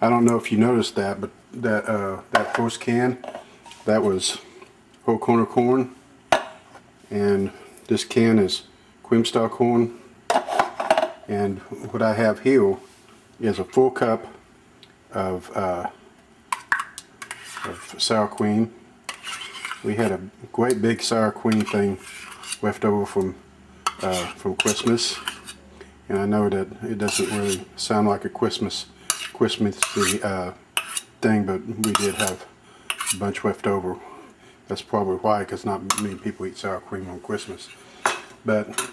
I don't know if you noticed that, but that first can, that was whole corner corn, and this can is cream style corn. And what I have here is a full cup of sour cream. We had a great big sour cream thing left over from Christmas, and I know that it doesn't really sound like a Christmassy thing, but we did have a bunch left over. That's probably why, because not many people eat sour cream on Christmas. But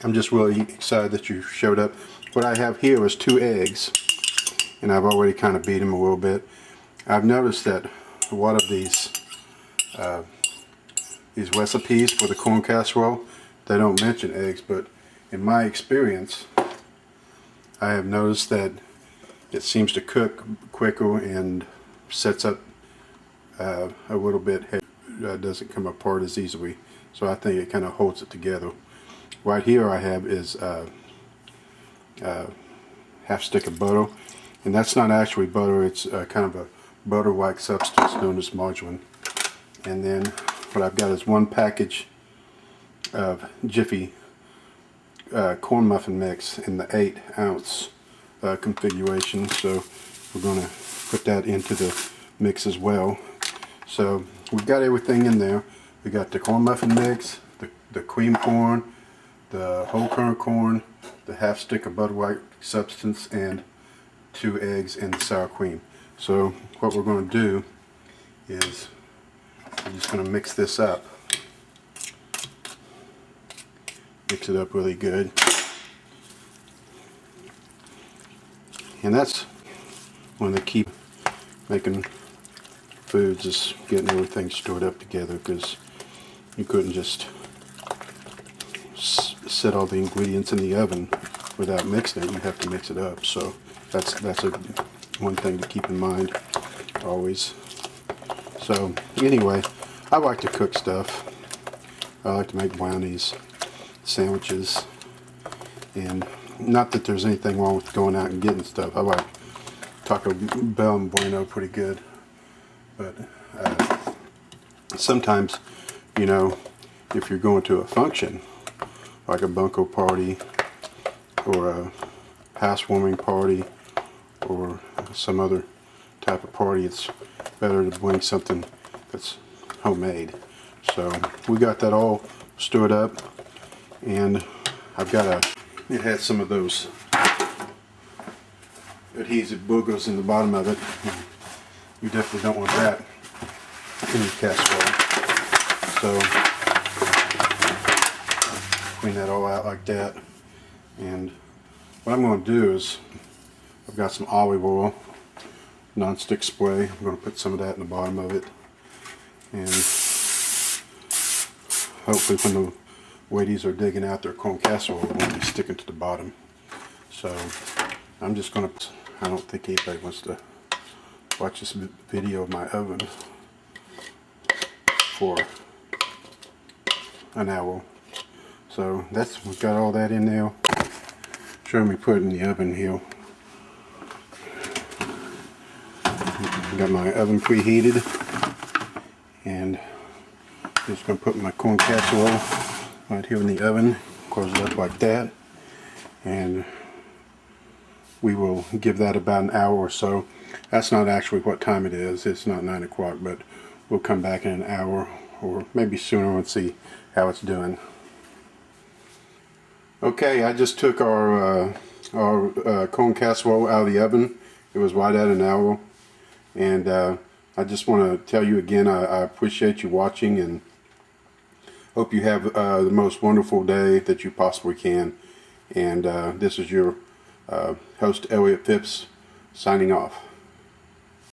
I'm just really excited that you showed up. What I have here is 2 eggs, and I've already kind of beat them a little bit. I've noticed that a lot of these recipes for the corn casserole, they don't mention eggs, but in my experience, I have noticed that it seems to cook quicker and sets up a little bit heavier. Doesn't come apart as easily, so I think it kind of holds it together. Right here I have is half stick of butter, and that's not actually butter, it's kind of a butter-like substance known as margarine. And then what I've got is 1 package of Jiffy corn muffin mix in the 8-ounce configuration, so we're going to put that into the mix as well. So we've got everything in there. We got the corn muffin mix, the cream corn, the whole kernel corn, the half stick of butter-like substance, and 2 eggs and the sour cream. So what we're going to do is I'm just going to mix this up. Mix it up really good. And that's one of the key making foods, is getting everything stored up together, because you couldn't just set all the ingredients in the oven without mixing it. You have to mix it up. So that's one thing to keep in mind always. So anyway, I like to cook stuff. I like to make brownies, sandwiches, and not that there's anything wrong with going out and getting stuff. I like Taco Bell and Bueno pretty good, but sometimes, you know, if you're going to a function like a bunko party or a housewarming party or some other type of party, it's better to bring something that's homemade. So we got that all stored up, and it had some of those adhesive boogers in the bottom of it. You definitely don't want that in your casserole. So clean that all out like that. And what I'm going to do is, I've got some olive oil, non-stick spray. I'm going to put some of that in the bottom of it, and hopefully when the ladies are digging out their corn casserole, it won't be sticking to the bottom. So I'm just going to, I don't think anybody wants to watch this video of my oven for an hour. So we've got all that in there. Show me put it in the oven here. Got my oven preheated, and just going to put my corn casserole right here in the oven. Close it up like that, and we will give that about an hour or so. That's not actually what time it is. It's not 9 o'clock, but we'll come back in an hour or maybe sooner and see how it's doing. Okay, I just took our corn casserole out of the oven. It was right at an hour, and I just want to tell you again, I appreciate you watching, and hope you have the most wonderful day that you possibly can. And this is your host, Elliot Phipps, signing off.